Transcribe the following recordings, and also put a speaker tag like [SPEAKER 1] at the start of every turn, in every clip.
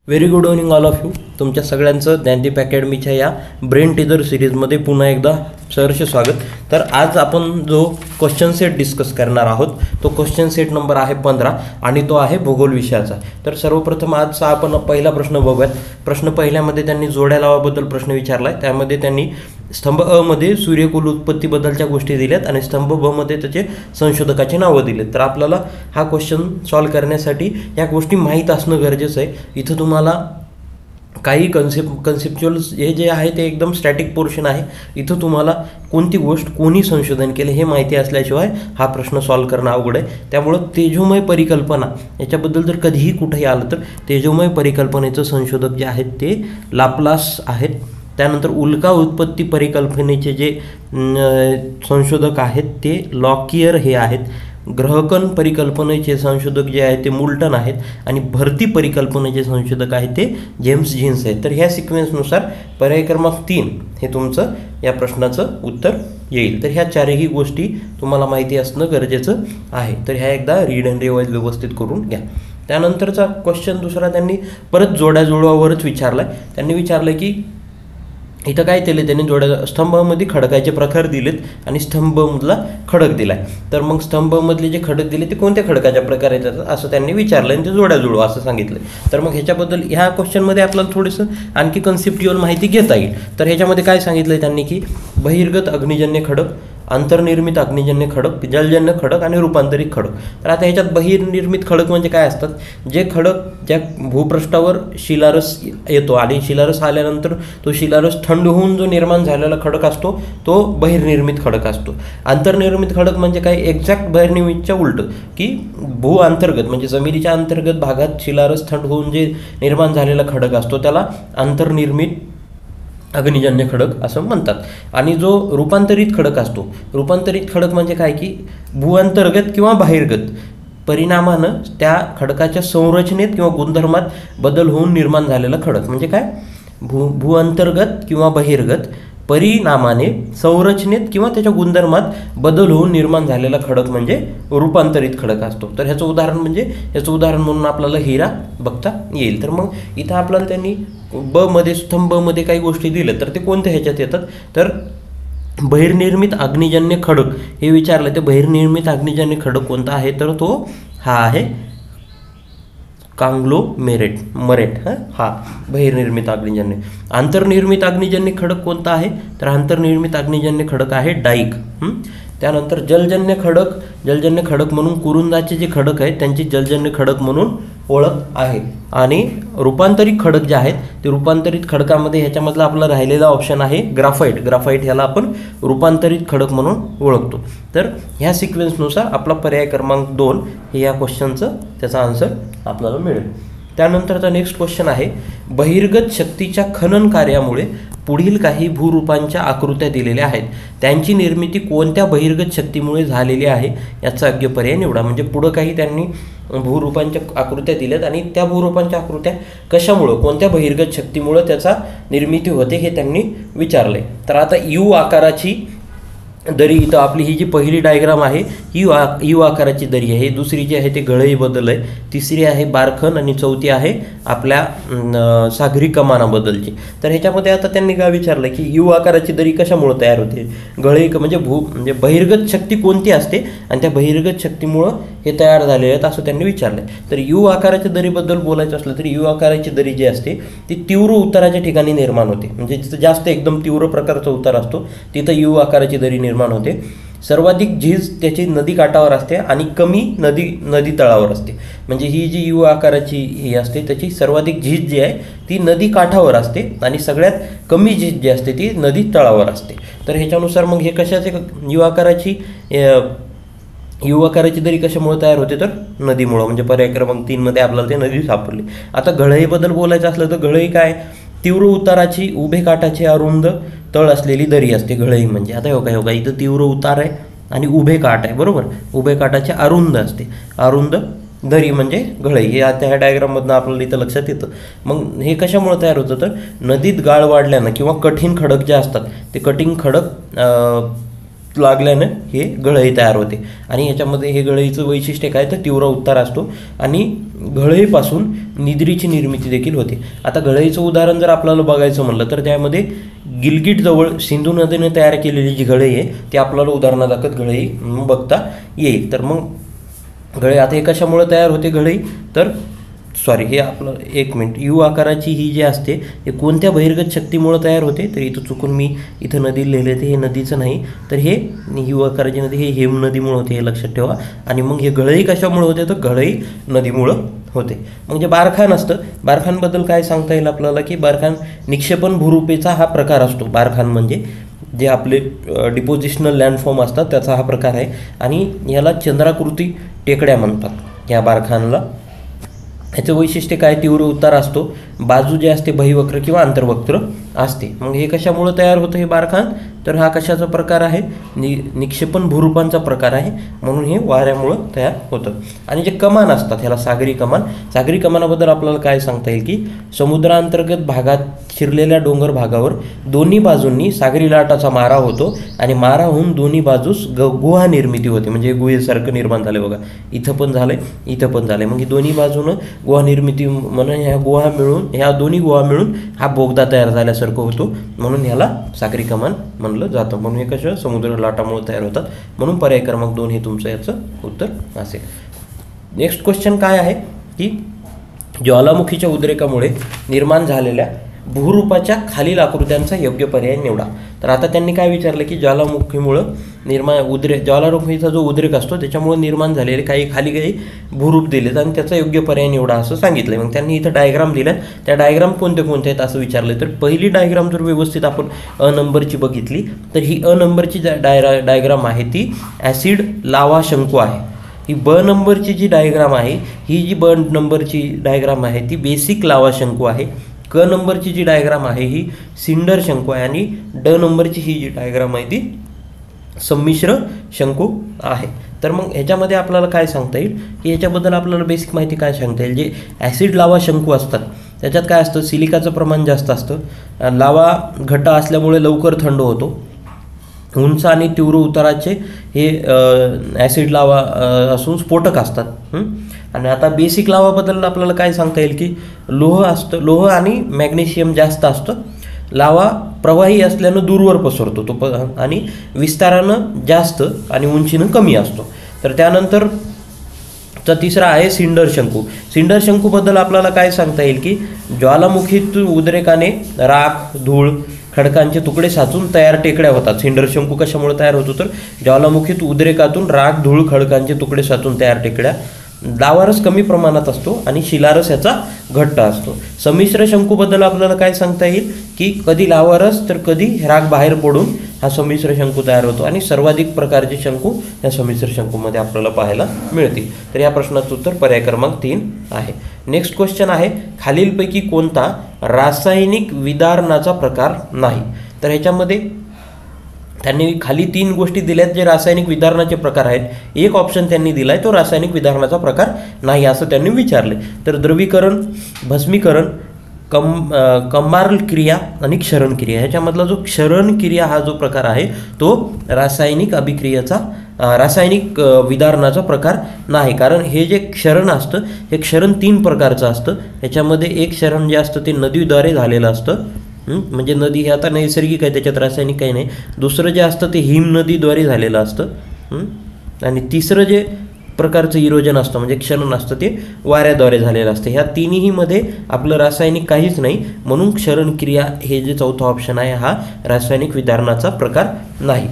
[SPEAKER 1] Very good evening all of you. तुमच्या सगळ्यांचं ज्ञानदीप अकॅडमीच्या या ब्रेन टीजर सिरीजमध्ये पुन्हा एकदा सहर्ष स्वागत. तर आज आपण जो क्वेश्चन सेट डिस्कस करणार आहोत तो क्वेश्चन सेट नंबर आहे 15 आणि तो आहे भूगोल विषयाचा. तर सर्वप्रथम आजचा आपण पहिला प्रश्न बघूयात. प्रश्न पहिल्यामध्ये त्यांनी जोड्या लावाबद्दल प्रश्न विचारला आहे. त्यामध्ये त्यांनी स्तंभ अ मध्ये सूर्यकुल उत्पत्तीबद्दलच्या गोष्टी दिल्यात आणि स्तंभ ब मध्ये त्याचे संशोधकाची नावं दिलेत. तर आपल्याला हा क्वेश्चन सॉल्व करण्यासाठी या गोष्टी माहीत असणं गरजेचं आहे. इथं तुम्हाला काही कन्सेप्च्युअल्स हे जे आहे ते एकदम स्टॅटिक पोर्शन आहे. इथं तुम्हाला कोणती गोष्ट कोणी संशोधन केले हे माहिती असल्याशिवाय हा प्रश्न सॉल्व करणं अवघड आहे. त्यामुळं तेजोमय परिकल्पना याच्याबद्दल जर कधीही कुठेही आलं तर तेजोमय परिकल्पनेचं संशोधक जे आहेत ते लाप्लास आहेत. त्यानंतर उल्का उत्पत्ती परिकल्पनेचे जे संशोधक आहेत ते लॉकियर हे आहेत. ग्रहकण परिकल्पनेचे संशोधक जे आहेत ते मुल्टन आहेत आणि भरती परिकल्पनेचे संशोधक आहेत ते जेम्स जीन्स आहेत. तर ह्या सिक्वेन्सनुसार पर्याय क्रमांक 3 हे तुमचं या प्रश्नाचं उत्तर येईल. तर ह्या चारही गोष्टी तुम्हाला माहिती असणं गरजेचं आहे. तर ह्या एकदा रीड अँड रिवाइज व्यवस्थित करून घ्या. त्यानंतरचा क्वेश्चन दुसरा त्यांनी परत जोड्याजुळवावरच विचारला आहे. त्यांनी विचारलं की इथं काय केलं त्यांनी स्तंभामध्ये खडकाचे प्रकार दिलेत आणि स्तंभमधला खडक दिला आहे. तर मग स्तंभमधले जे खडक दिले ते कोणत्या खडकाच्या प्रकार येतात असं त्यांनी विचारलं आणि ते जोड्याजुळव असं सांगितलं. तर मग ह्याच्याबद्दल ह्या क्वेश्चनमध्ये आपल्याला थोडंसं आणखी कन्सेप्च्युअल माहिती घेता येईल. तर ह्याच्यामध्ये काय सांगितलं त्यांनी की बहिर्गत अग्निजन्य खडक, अंतर्निर्मित अग्निजन्य खडक, जलजन्य खडक आणि रूपांतरित खडक. तर आता ह्याच्यात बहिर्निर्मित खडक म्हणजे काय असतात? जे खडक ज्या भूपृष्ठावर शिलारस येतो आणि शिलारस आल्यानंतर तो शिलारस थंड होऊन जो निर्माण झालेला खडक असतो तो बहिर्निर्मित खडक असतो. अंतर्निर्मित खडक म्हणजे काय? एक्झॅक्ट बहिर्निर्मितच्या उलटं की भू अंतर्गत म्हणजे जमिनीच्या अंतर्गत भागात शिलारस थंड होऊन जे निर्माण झालेला खडक असतो त्याला अंतर्निर्मित अग्निजन्य खडक असं म्हणतात. आणि जो रूपांतरित खडक असतो, रूपांतरित खडक म्हणजे काय की भूअंतर्गत किंवा बाहेरगत परिणामानं त्या खडकाच्या संरचनेत किंवा गुणधर्मात बदल होऊन निर्माण झालेला खडक म्हणजे काय? भूअंतर्गत किंवा बहिर्गत परिणामाने संरचनेत किंवा त्याच्या गुणधर्मात बदल होऊन निर्माण झालेला खडक म्हणजे रूपांतरित खडक असतो. तर ह्याचं उदाहरण म्हणून आपल्याला हिरा बघता येईल. तर मग इथं आपल्याला त्यांनी स्तंभ मध्ये काही गोष्टी दिल्या तर ते कोणत्या ह्याच्यात येतात? तर बहिर्निर्मित अग्निजन्य खडक हे विचारलं. ते बहिर्निर्मित अग्निजन्य खडक कोणता आहे? तर तो हा आहे कांग्लोमेरेट हा बहिर्निर्मित अग्निजन्य. अंतर्निर्मित अग्निजन्य खडक कोणता आहे? तर अंतर्निर्मित अग्निजन्य खडक आहे डाईक. त्यानंतर जलजन्य खडक म्हणून कुरुंदाचे जे खडक आहेत त्यांची जलजन्य खडक म्हणून ओळख आहे. आणि रूपांतरित खडक जे आहेत ते रूपांतरित खडकामध्ये ह्याच्यामधला आपला राहिलेला ऑप्शन आहे ग्राफाईट ह्याला आपण रूपांतरित खडक म्हणून ओळखतो. तर ह्या सिक्वेन्सनुसार आपला पर्याय क्रमांक 2 हे या क्वेश्चनचं त्याचा आन्सर आपल्याला मिळेल. त्यानंतरचा नेक्स्ट क्वेश्चन आहे बहिर्गत शक्तीच्या खनन कार्यामुळे पुढील काही भूरूपांच्या आकृत्या दिलेल्या आहेत. त्यांची निर्मिती कोणत्या बहिर्गत शक्तीमुळे झालेली आहे याचा योग्य पर्याय निवडा. म्हणजे पुढं काही त्यांनी भूरूपांच्या आकृत्या दिल्यात आणि त्या भूरूपांच्या आकृत्या कशामुळं कोणत्या बहिर्गत शक्तीमुळं त्याचा निर्मिती होते हे त्यांनी विचारले. तर आता यू आकाराची दरी इथं आपली ही जी पहिली डायग्राम आहे ही यू आकाराची दरी आहे. दुसरी जी आहे ते गळईबद्दल आहे. तिसरी आहे बारखन आणि चौथी आहे आपल्या सागरी कमानाबद्दलची. तर ह्याच्यामध्ये आता त्यांनी काय विचारलं की यू आकाराची दरी कशामुळं तयार होते? गळई म्हणजे बहिर्गत शक्ती कोणती असते आणि त्या बहिर्गत शक्तीमुळं हे तयार झालेले आहेत असं त्यांनी विचारलं. तर यू आकाराच्या दरीबद्दल बोलायचं असलं तर यू आकाराची दरी जी असते ती तीव्र उताराच्या ठिकाणी निर्माण होते. म्हणजे जिथं जास्त एकदम तीव्र प्रकारचा उतार असतो तिथं यू आकाराची दरी निर्माण होते. सर्वाधिक झीज त्याची नदी काठावर असते आणि कमी नदी तळावर असते. म्हणजे ही जी यू आकाराची ही असते त्याची सर्वाधिक झीज जी आहे ती नदी काठावर असते आणि सगळ्यात कमी झीज जी असते ती नदी तळावर असते. तर ह्याच्यानुसार मग हे कशाचे यू आकाराची दरी कशामुळे तयार होते? तर नदीमुळं. म्हणजे पर्याय क्रमांक 3 मध्ये आपल्याला ते नदी सापडली. आता गळईबद्दल बोलायचं असलं तर गळई काय? तीव्र उताराची उभे काठाची अरुंद तळ असलेली दरी असते गळई म्हणजे. आता हो का इथं तीव्र उतार आहे आणि उभे काठ आहे बरोबर. उभे काठाचे अरुंद असते. अरुंद दरी म्हणजे गळई हे आता ह्या डायग्राममधनं आपल्याला इथं लक्षात येतं. मग हे कशामुळे तयार होतं? तर नदीत गाळ वाढल्यानं किंवा कठीण खडक जे असतात ते कठीण खडक लागल्यानं हे गळई तयार होते आणि याच्यामध्ये हे गळईचं वैशिष्ट्य काय तर तीव्र उतार असतो आणि गळईपासून निद्रीची निर्मिती देखील होते. आता गळईचं उदाहरण जर आपल्याला बघायचं म्हणलं तर त्यामध्ये गिलगिटजवळ सिंधू नदीने तयार केलेली जी गळई आहे ती आपल्याला उदाहरणादाखल गळई बघता येईल. तर मग गळई आता हे कशामुळे तयार होते गळई तर सॉरी हे आपलं एक मिनिट यू आकाराची ही जी असते हे कोणत्या बहिर्गत शक्तीमुळे तयार होते तर इथं चुकून मी इथं नदी लिहिले ते हे नदीचं नाही तर हे यू आकाराची नदी हे हेम नदीमुळे होते हे लक्षात ठेवा. आणि मग हे गळई कशामुळे होते तर गळई नदीमुळं होते. मग जे बारखान असतं बारखानबद्दल काय सांगता येईल आपल्याला की बारखान निक्षेपण भूरूपेचा हा प्रकार असतो. बारखान म्हणजे जे आपले डिपोजिशनल लँडफॉर्म असतात त्याचा हा प्रकार आहे आणि याला चंद्राकृती टेकड्या म्हणतात या बारखानला. ह्याचं वैशिष्ट्य काय तीव्र उतार असतो बाजू जे असते बहिवक्र किंवा आंतरवक्र असते. मग हे कशामुळे तयार होतं हे बारखान तर हा कशाचा प्रकार आहे निक्षेपण भूरूपांचा प्रकार आहे म्हणून हे वाऱ्यामुळं तयार होतं. आणि जे कमान असतात ह्याला सागरी कमानाबद्दल आपल्याला काय सांगता येईल की समुद्रांतर्गत भागात शिरलेल्या डोंगर भागावर दोन्ही बाजूंनी सागरी लाटाचा मारा होतो आणि मारा होऊन दोन्ही बाजूस गुहा निर्मिती होते. म्हणजे गुहेसारखं निर्माण झालं बघा इथं पण झालंय इथं पण झालंय. मग ही दोन्ही बाजूनं गुहा निर्मिती म्हणून ह्या दोन्ही गुहा मिळून हा बोगदा तयार झाल्यासारखं होतो म्हणून ह्याला सागरी कमान म्हणलं जातं. म्हणून हे कसं समुद्र लाटामुळे तयार होतात म्हणून पर्याय क्रमांक 2 हे तुमचं याचं उत्तर असेल. नेक्स्ट क्वेश्चन काय आहे की ज्वालामुखीच्या उद्रेकामुळे निर्माण झालेल्या भूरूपाच्या खालील आकृत्यांचा योग्य पर्याय निवडा. तर आता त्यांनी काय विचारलं की ज्वालामुखीमुळं ज्वालामुखीचा जो उद्रेक असतो त्याच्यामुळे निर्माण झालेले काही भूरूप दिलेत आणि त्याचा योग्य पर्याय निवडा असं सांगितलं. मग त्यांनी इथं डायग्राम दिल्या त्या डायग्राम कोणते आहेत असं विचारलं. तर पहिली डायग्राम जर व्यवस्थित आपण अ नंबरची बघितली तर ही अ नंबरची डायग्राम आहे ती ॲसिड लावा शंकू आहे. ही ब नंबरची जी डायग्राम आहे ही जी ब नंबरची डायग्राम आहे ती बेसिक लावा शंकू आहे. क नंबरची जी डायग्राम आहे ही सिंडर शंकू आहे आणि ड नंबरची ही जी डायग्राम आहे ती संमिश्र शंकू आहे. तर मग ह्याच्यामध्ये आपल्याला काय सांगता येईल की ह्याच्याबद्दल आपल्याला बेसिक माहिती काय सांगता येईल. जे ॲसिड लावा शंकू असतात त्याच्यात काय असतं सिलिकाचं प्रमाण जास्त असतं. लावा घट्ट असल्यामुळे लवकर थंड होतो. उंच आणि तीव्र उताराचे हे ॲसिड लावा असून स्फोटक असतात. आणि आता बेसिक लावाबद्दल आपल्याला काय सांगता येईल की लोह आणि मॅग्नेशियम जास्त असतं. लावा प्रवाही असल्यानं दूरवर पसरतो तो आणि विस्तारानं जास्त आणि उंचीनं कमी असतो. तर त्यानंतर तिसरा आहे सिंडर शंकू. सिंडर शंकूबद्दल आपल्याला काय सांगता येईल की ज्वालामुखीत उद्रेकाने राख धूळ खडकांचे तुकडे साचून तयार टेकड्या होतात. सिंडर शंकू कशामुळे तयार होतो तर ज्वालामुखीत उद्रेकातून राख धूळ खडकांचे तुकडे साचून तयार टेकड्या. लावारस कमी प्रमाणात असतो आणि शिलारस याचा घट्ट असतो. संमिश्र शंकूबद्दल आपल्याला काय सांगता येईल की कधी लावारस तर कधी राख बाहेर पडून हा संमिश्र शंकू तयार होतो आणि सर्वाधिक प्रकारचे शंकू या संमिश्र शंकूमध्ये आपल्याला पाहायला मिळतील. तर या प्रश्नाचं उत्तर पर्याय क्रमांक 3 आहे. नेक्स्ट क्वेश्चन आहे खालीलपैकी कोणता रासायनिक विदारणाचा प्रकार नाही. तर ह्याच्यामध्ये त्यांनी खाली 3 गोष्टी दिल्यात जे रासायनिक विदारणाचे प्रकार आहेत. एक ऑप्शन त्यांनी दिला आहे तो रासायनिक विदारणाचा प्रकार नाही असं त्यांनी विचारले. तर द्रवीकरण भस्मीकरण कमार्ल क्रिया आणि क्षरण क्रिया ह्याच्यामधला जो क्षरण क्रिया हा जो प्रकार आहे तो रासायनिक विदारणाचा प्रकार नाही. कारण हे जे क्षरण असतं हे क्षरण 3 प्रकारचं असतं. ह्याच्यामध्ये एक क्षरण जे असतं ते नदीद्वारे झालेलं असतं. म्हणजे नदी हे आता नैसर्गिक आहे त्याच्यात रासायनिक काही नाही. दुसरं जे असतं ते हिम नदीद्वारे झालेलं असतं. आणि तिसरं जे प्रकारचं इरोजन असतं म्हणजे क्षरण असतं ते वाऱ्याद्वारे झालेलं असतं. ह्या तिन्हीमध्ये आपलं रासायनिक काहीच नाही म्हणून क्षरण क्रिया हे जे चौथा ऑप्शन आहे हा रासायनिक विदारणाचा प्रकार नाही.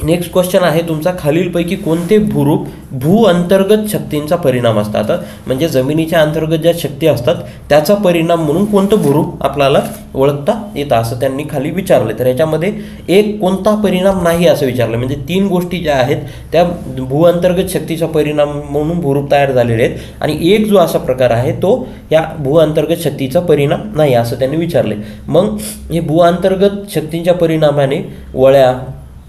[SPEAKER 1] नेक्स्ट क्वेश्चन आहे तुमचा खालीलपैकी कोणते भूरूप भू अंतर्गत शक्तींचा परिणाम असतात. म्हणजे जमिनीच्या अंतर्गत ज्या शक्ती असतात त्याचा परिणाम म्हणून कोणतं भूरूप आपल्याला ओळखता येतं असं त्यांनी खाली विचारलं. तर याच्यामध्ये एक कोणता परिणाम नाही असं विचारलं. म्हणजे 3 गोष्टी ज्या आहेत त्या भू अंतर्गत शक्तीचा परिणाम म्हणून भूरूप तयार झालेले आहेत आणि एक जो असा प्रकार आहे तो या भू अंतर्गत शक्तीचा परिणाम नाही असं त्यांनी विचारले. मग हे भू अंतर्गत शक्तींच्या परिणामाने वळ्या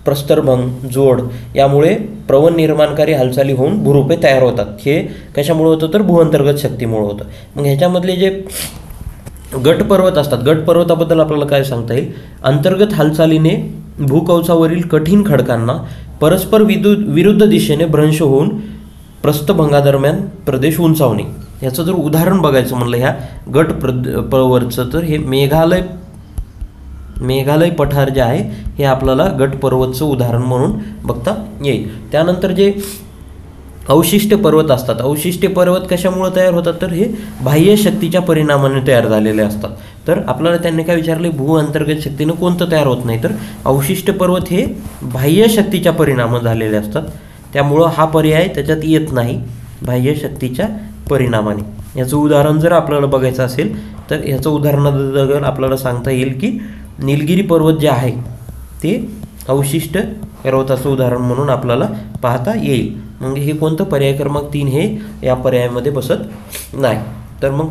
[SPEAKER 1] प्रस्तरभंग जोड यामुळे प्रवण निर्माणकारी हालचाली होऊन भूरूपे तयार होतात. हे कशामुळे होतं तर भूअंतर्गत शक्तीमुळे होतं. मग ह्याच्यामधले जे गट पर्वत असतात गट पर्वताबद्दल आपल्याला काय सांगता येईल अंतर्गत हालचालीने भूकवचावरील कठीण खडकांना परस्पर विरुद्ध दिशेने भ्रंश होऊन प्रस्थभंगादरम्यान प्रदेश उंचावणे. याचं जर उदाहरण बघायचं म्हणलं ह्या गट पर्वतचं, तर हे मेघालय पठार जे आहे हे आपल्याला गट पर्वतचं उदाहरण म्हणून बघता येईल. त्यानंतर जे अवशिष्ट पर्वत असतात, अवशिष्ट पर्वत कशामुळे तयार होतात, तर हे बाह्य शक्तीच्या परिणामाने तयार झालेले असतात. तर आपल्याला त्यांनी काय विचारले, भू अंतर्गत शक्तीनं कोणतं तयार होत नाही, तर अवशिष्ट पर्वत हे बाह्य शक्तीच्या परिणाम झालेले असतात. त्यामुळं हा पर्याय त्याच्यात येत नाही, बाह्य शक्तीच्या परिणामाने. याचं उदाहरण जर आपल्याला बघायचं असेल तर याचं उदाहरणाद्वारे आपल्याला सांगता येईल की निलगिरी पर्वत जे आहे ते अवशिष्ट पर्वताचं उदाहरण म्हणून आपल्याला पाहता येईल. मग हे कोणतं, पर्याय क्रमांक 3 हे या पर्यायामध्ये बसत नाही. तर मग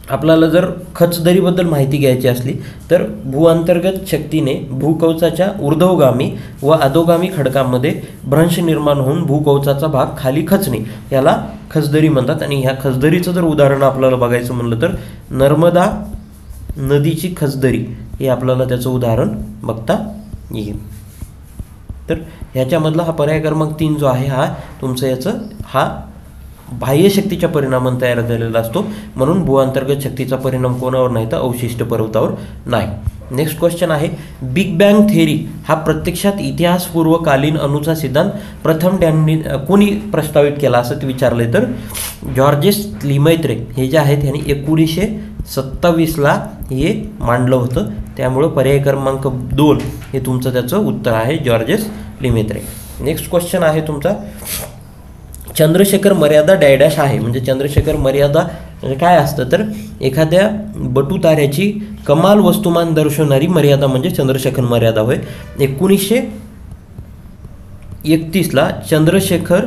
[SPEAKER 1] आपल्याला जर खचदरीबद्दल माहिती घ्यायची असली तर भूअंतर्गत शक्तीने भूकवचाच्या ऊर्ध्वगामी व अधोगामी खडकांमध्ये भ्रंश निर्माण होऊन भूकवचाचा भाग खाली खचणे याला खचदरी म्हणतात. आणि ह्या खचदरीचं जर उदाहरण आपल्याला बघायचं म्हणलं तर नर्मदा नदीची खचदरी हे आपल्याला त्याचं उदाहरण बघता येईल. तर ह्याच्यामधला हा पर्याय क्रमांक 3 जो आहे हा तुमचं याचं हा बाह्य शक्तीच्या परिणामाने तयार झालेला असतो, म्हणून भूअंतर्गत शक्तीचा परिणाम कोणावर नाही तर अवशिष्ट पर्वतावर नाही. नेक्स्ट क्वेश्चन आहे, बिग बँग थेअरी हा प्रत्यक्षात इतिहासपूर्वकालीन अणूचा सिद्धांत प्रथम त्यांनी कोणी प्रस्तावित केला असं ते विचारले, तर जॉर्जेस लिमैत्रे हे जे आहेत यांनी 1927ला हे मांडलं होतं. त्यामुळं पर्याय क्रमांक 2 हे तुमचं त्याचं उत्तर आहे, जॉर्जेस लिमैत्रे. नेक्स्ट क्वेश्चन आहे तुमचा, चंद्रशेखर मर्यादा डॅडॅश आहे. म्हणजे चंद्रशेखर मर्यादा म्हणजे काय असतं, तर एखाद्या बटुताऱ्याची कमाल वस्तुमान दर्शवणारी मर्यादा म्हणजे चंद्रशेखर मर्यादा होय. 1931ला चंद्रशेखर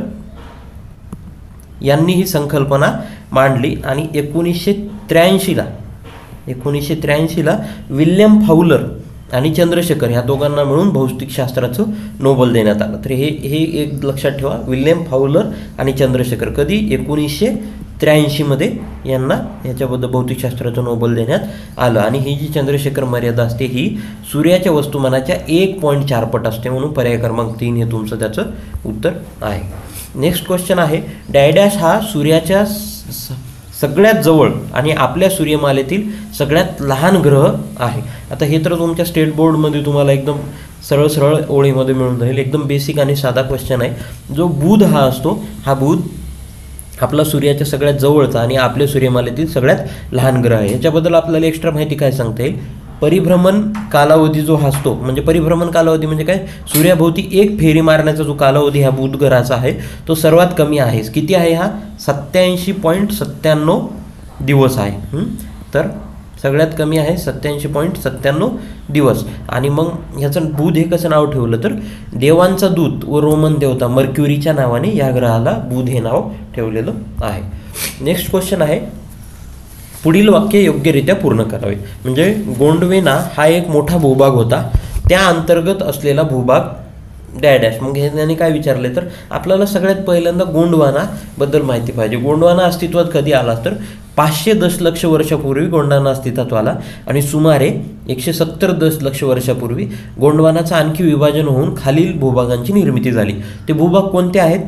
[SPEAKER 1] यांनी ही संकल्पना मांडली आणि 1983ला विल्यम फाउलर आणि चंद्रशेखर ह्या दोघांना मिळून भौतिकशास्त्राचं नोबेल देण्यात आलं. तर हे एक लक्षात ठेवा, विल्यम फाउलर आणि चंद्रशेखर कधी 1983मध्ये यांना याच्याबद्दल भौतिकशास्त्राचं नोबेल देण्यात आलं. आणि ही जी चंद्रशेखर मर्यादा असते ही सूर्याच्या वस्तुमानाच्या 1.4 पट असते, म्हणून पर्याय क्रमांक 3 हे तुमचं त्याचं उत्तर आहे. नेक्स्ट क्वेश्चन आहे, डॅडॅश हा सूर्याच्या सगळ्यात जवळ आणि आपल्या सूर्यमालेतील सगळ्यात लहान ग्रह आहे. आता हे तर तुमच्या स्टेट बोर्डमध्ये तुम्हाला एकदम सरळ ओळीमध्ये मिळून जाईल. एकदम बेसिक आणि साधा क्वेश्चन आहे. जो बुध हा असतो, हा बुध आपला सूर्याच्या सगळ्यात जवळचा आणि आपल्या सूर्यमालेतील सगळ्यात लहान ग्रह आहे. याच्याबद्दल आपल्याला एक्स्ट्रा माहिती काय सांगता येईल, परिभ्रमण कालावधी जो असतो, म्हणजे परिभ्रमण कालावधी म्हणजे काय, सूर्याभोवती एक फेरी मारण्याचा जो कालावधी ह्या बुध ग्रहाचा आहे तो सर्वात कमी आहे. किती आहे हा, 87.97 दिवस आहे. तर सगळ्यात कमी आहे 87.97 दिवस. आणि मग ह्याचं बुध हे कसं नाव ठेवलं, तर देवांचा दूत व रोमन देवता मर्क्युरीच्या नावाने या ग्रहाला बुध हे नाव ठेवलेलं आहे. नेक्स्ट क्वेश्चन आहे, पुढील वाक्य योग्यरित्या पूर्ण करावे. म्हणजे गोंडवेना हा एक मोठा भूभाग होता, त्या अंतर्गत असलेला भूभाग डॅडॅश. मग हे त्यांनी काय विचारले, तर आपल्याला सगळ्यात पहिल्यांदा गोंडवानाबद्दल माहिती पाहिजे. गोंडवाना अस्तित्वात कधी आला, तर 500 दशलक्ष वर्षापूर्वी गोंडवाना अस्तित्वात आला आणि सुमारे 170 दशलक्ष वर्षापूर्वी गोंडवानाचं आणखी विभाजन होऊन खालील भूभागांची निर्मिती झाली. ते भूभाग कोणते आहेत,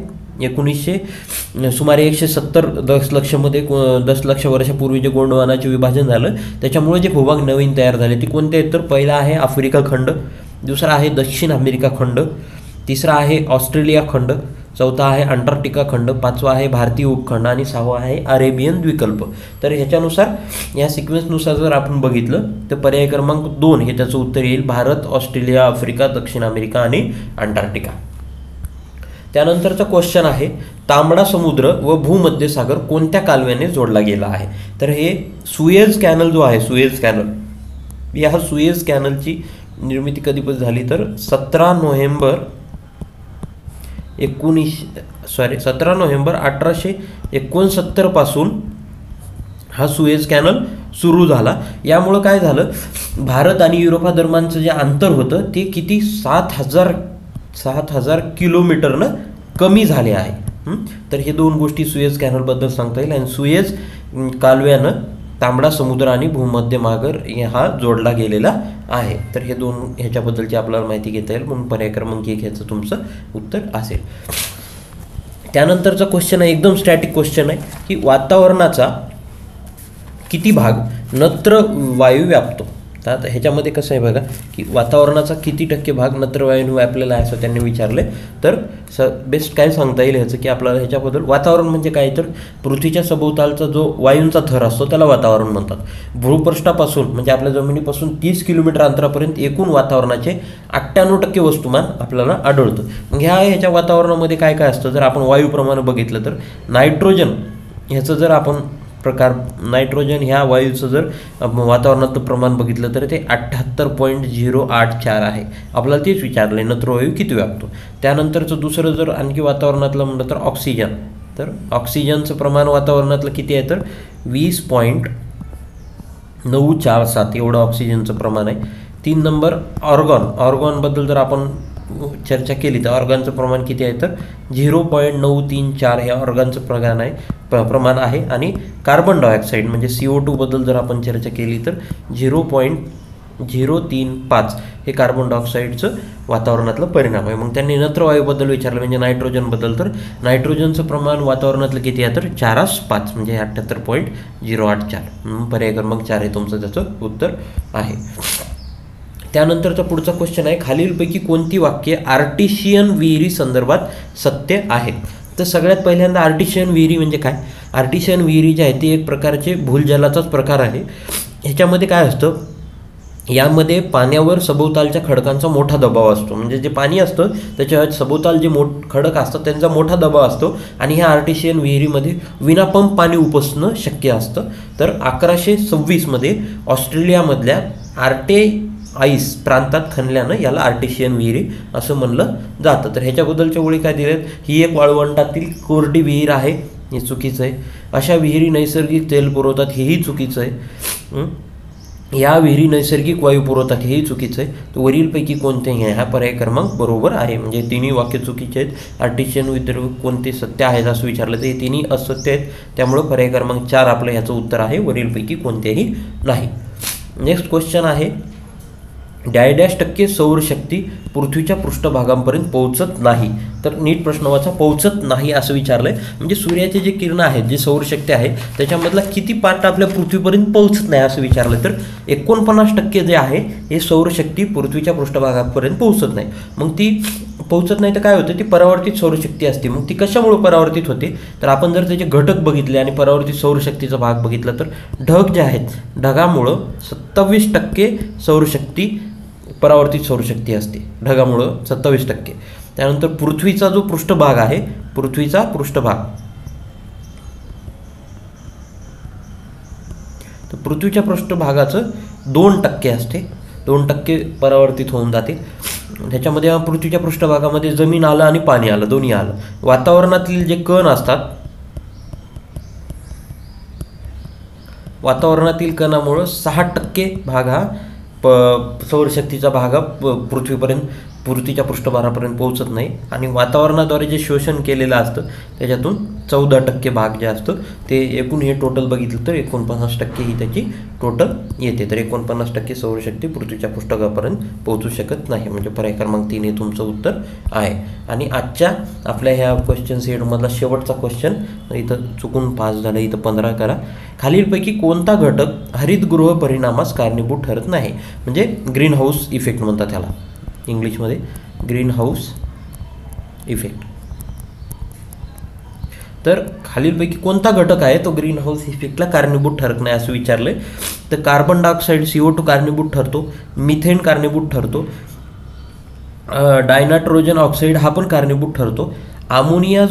[SPEAKER 1] सुमारे 170 दशलक्ष वर्षापूर्वी जे गोंडवानाचे विभाजन झालं त्याच्यामुळे जे भूभाग नवीन तयार झाले ते कोणते आहेत, तर पहिला आहे आफ्रिका खंड, दुसरा आहे दक्षिण अमेरिका खंड, तिसरा आहे ऑस्ट्रेलिया खंड, चौथा आहे अंटार्क्टिका खंड, पाचवा आहे भारतीय उपखंड आणि सहावा आहे अरेबियन द्वीपकल्प. तर ह्याच्यानुसार या सिक्वेन्सनुसार जर आपण बघितलं तर पर्याय क्रमांक 2 हे त्याचं उत्तर येईल, भारत, ऑस्ट्रेलिया, आफ्रिका, दक्षिण अमेरिका आणि अंटार्क्टिका. त्यानंतरचा क्वेश्चन आहे, तांबडा समुद्र व भूमध्यसागर कोणत्या कालव्याने जोडला गेला आहे, तर हे सुएझ कॅनल जो आहे, सुएझ कॅनल, या सुएझ कॅनलची निर्मिती कधी झाली, तर 17 नोव्हेंबर 1869 पासून हा सुएझ कॅनल सुरू झाला. यामुळं काय झालं, भारत आणि युरोपादरम्यानचं जे अंतर होतं ते किती 7,000 किलोमीटरनं कमी झाले आहे. तर हे दोन गोष्टी सुएझ कॅनलबद्दल सांगता येईल. आणि सुएझ कालव्यानं तांबडा समुद्र आणि भूमध्य महासागर हा जोडला गेलेला आहे. तर हे दोन ह्याच्याबद्दलची आपल्याला माहिती घेता येईल, म्हणून पर्याय क्रमांक 1 ह्याचं तुमचं उत्तर असेल. त्यानंतरचा क्वेश्चन आहे, एकदम स्टॅटिक क्वेश्चन आहे की वातावरणाचा किती भाग नत्र वायू व्यापतो. तर आता ह्याच्यामध्ये कसं आहे बघा की वातावरणाचा किती टक्के भाग नत्र वायूने व्यापलेला आहे असं त्यांनी विचारले. तर बेस्ट काय सांगता येईल ह्याचं की आपल्याला ह्याच्याबद्दल वातावरण म्हणजे काय, तर पृथ्वीच्या सभोवतालचा जो वायूंचा थर असतो त्याला वातावरण म्हणतात. भूपृष्ठापासून म्हणजे आपल्या जमिनीपासून 30 किलोमीटर अंतरापर्यंत एकूण वातावरणाचे 98% वस्तुमान आपल्याला आढळतं. मग ह्याच्या वातावरणामध्ये काय काय असतं, जर आपण वायूप्रमाणे बघितलं तर नायट्रोजन ह्याचं जर आपण प्रकार, नायट्रोजन ह्या वायूचं जर वातावरणातलं प्रमाण बघितलं तर ते 78.084 आहे. आपल्याला तेच विचारलं आहे नत्रवायू किती व्यापतो. त्यानंतरचं दुसरं जर आणखी वातावरणातलं म्हणलं तर ऑक्सिजन, तर ऑक्सिजनचं प्रमाण वातावरणातलं किती आहे तर 20.947 एवढं ऑक्सिजनचं प्रमाण आहे. 3 नंबर ऑर्गॉनबद्दल जर आपण चर्चा केली तर ऑर्गनचं प्रमाण किती आहे तर 0.934 हे ऑर्गनचं प्रमाण आहे. आणि कार्बन डायऑक्साईड म्हणजे CO2 बद्दल जर आपण चर्चा केली तर 0.035 हे कार्बन डायऑक्साईडचं वातावरणातलं परिणाम आहे. मग त्यांनी नत्रवायूबद्दल विचारलं म्हणजे नायट्रोजनबद्दल, तर नायट्रोजनचं प्रमाण वातावरणातलं किती आहे तर 405 म्हणजे 78.084. पर्याय क्रमांक 4 हे तुमचं त्याचं उत्तर आहे. त्यानंतरचा पुढचा क्वेश्चन आहे, खालीलपैकी कोणती वाक्ये आर्टिशियन विहिरी संदर्भात सत्य आहेत. तर सगळ्यात पहिल्यांदा आर्टिशियन विहिरी म्हणजे काय, आर्टिशियन विहिरी जे आहे ती एक प्रकारचे भूलजलाचाच प्रकार आहे. ह्याच्यामध्ये काय असतं, यामध्ये पाण्यावर सभोवतालच्या खडकांचा मोठा दबाव असतो. म्हणजे जे पाणी असतं त्याच्या सभोवताल जे खडक असतात त्यांचा मोठा दबाव असतो आणि ह्या आर्टिशियन विहिरीमध्ये विनापंप पाणी उपसणं शक्य असतं. तर 1126 ऑस्ट्रेलियामधल्या आईस प्रांतात खणल्यानं याला आर्टिशियन विहिरी असं म्हणलं जातं. तर ह्याच्याबद्दलच्या ओळी काय दिल्यात, ही एक वाळवंटातील कोरडी विहीर आहे, हे चुकीचं आहे. अशा विहिरी नैसर्गिक तेल पुरवतात, हेही चुकीचं आहे. या विहिरी नैसर्गिक वायू पुरवतात, हेही चुकीचं आहे. तर वरीलपैकी कोणतेही आहे, हा पर्याय क्रमांक बरोबर आहे. म्हणजे तिन्ही वाक्य चुकीचे आहेत. आर्टिशियन विहिरी कोणते सत्य आहेत असं विचारलं तर हे तिन्ही असत्य आहेत. त्यामुळं पर्याय क्रमांक 4 आपलं ह्याचं उत्तर आहे, वरीलपैकी कोणतेही नाही. नेक्स्ट क्वेश्चन आहे, 0.5% सौरशक्ती पृथ्वीच्या पृष्ठभागांपर्यंत पोहोचत नाही. तर नीट प्रश्न वाचा, पोहोचत नाही असं विचारलंय. म्हणजे सूर्याचे जे किरणं आहेत, जे सौरशक्ती आहे त्याच्यामधला किती पार्ट आपल्या पृथ्वीपर्यंत पोहोचत नाही असं विचारलं. तर 49% जे आहे हे सौरशक्ती पृथ्वीच्या पृष्ठभागापर्यंत पोहोचत नाही. मग ती पोहोचत नाही तर काय होतं, ती परावर्तित सौरशक्ती असते. मग ती कशामुळे परावर्तित होते, तर आपण जर त्याचे घटक बघितले आणि परावर्तित सौरशक्तीचा भाग बघितला तर ढग जे आहेत, ढगामुळं 27% सौरशक्ती परावर्तित सौरशक्ती असते, ढगामुळं 27%. त्यानंतर पृथ्वीचा जो पृष्ठभाग आहे, पृथ्वीचा पृष्ठभाग, तर पृथ्वीच्या पृष्ठभागाचं 2% असते, 2% परावर्तित होऊन जाते. त्याच्यामध्ये पृथ्वीच्या पृष्ठभागामध्ये जमीन आलं आणि पाणी आलं, दोन्ही आलं. वातावरणातील जे कण असतात, वातावरणातील कणामुळं 6% भाग हा सौरशक्तीचा भाग हा पृथ्वीच्या पृष्ठभागापर्यंत पोहोचत नाही. आणि वातावरणाद्वारे जे शोषण केलेलं असतं त्याच्यातून 14% भाग जे असतं ते एकूण हे टोटल बघितलं तर 49% ही त्याची टोटल येते. तर 49% सौरशक्ती पृथ्वीच्या पृष्ठभागापर्यंत पोहोचू शकत नाही. म्हणजे पर्याय क्रमांक 3 हे तुमचं उत्तर आहे. आणि आजच्या आपल्या ह्या क्वेश्चन सेटमधला शेवटचा क्वेश्चन, इथं चुकून 5 झालं, इथं 15 करा. खालीलपैकी कोणता घटक हरितगृह परिणामास कारणीभूत ठरत नाही. म्हणजे ग्रीन हाऊस इफेक्ट म्हणतात त्याला इंग्लिशमध्ये, ग्रीन हाऊस इफेक्ट. तर खालीलपैकी कोणता घटक आहे तो ग्रीन हाऊस इफेक्टला कारणीभूत ठरत नाही असं विचारलंय. तर कार्बन डायऑक्साईड CO2 कारणीभूत ठरतो, मिथेन कारणीभूत ठरतो, डायनायट्रोजन ऑक्साईड हा पण कारणीभूत ठरतो, अमोनिया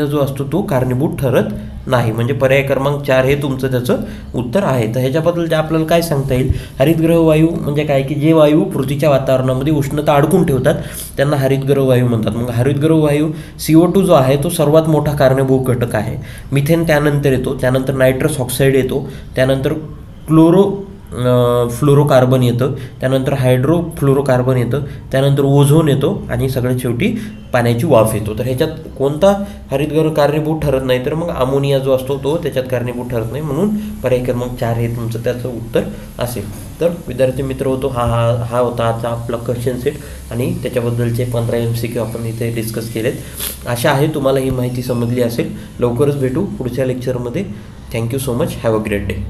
[SPEAKER 1] जो असतो तो कारणीभूत ठरत नाही. म्हणजे पर्याय क्रमांक 4 हे तुमचं त्याचं उत्तर आहे. तर ह्याच्याबद्दल आपल्याला काय सांगता येईल, हरितगृह वायू म्हणजे काय की जे वायू पृथ्वीच्या वातावरणामध्ये उष्णता अडकून ठेवतात त्यांना हरितगृह वायू म्हणतात. मग हरितगृह वायू CO2 जो आहे तो सर्वात मोठा कारणीभूत घटक आहे. मिथेन त्यानंतर येतो, त्यानंतर नायट्रस ऑक्साईड येतो, त्यानंतर फ्लोरोकार्बन येतं, त्यानंतर हायड्रोफ्लोरोकार्बन येतं, त्यानंतर ओझोन येतो आणि सगळ्यात शेवटी पाण्याची वाफ येतो. तर ह्याच्यात कोणता हरितगृह कारणीभूत ठरत नाही, तर मग अमोनिया जो असतो तो त्याच्यात कारणीभूत ठरत नाही, म्हणून पर्याय क्रमांक 4 हे तुमचं त्याचं उत्तर असेल. तर विद्यार्थी मित्र होतो हा होता आजचा आपला क्वेश्चन सेट आणि त्याच्याबद्दलचे 15 MCQ आपण इथे डिस्कस केलेत. आशा आहे तुम्हाला ही माहिती समजली असेल. लवकरच भेटू पुढच्या लेक्चरमध्ये. Thank you so much. Have a great day.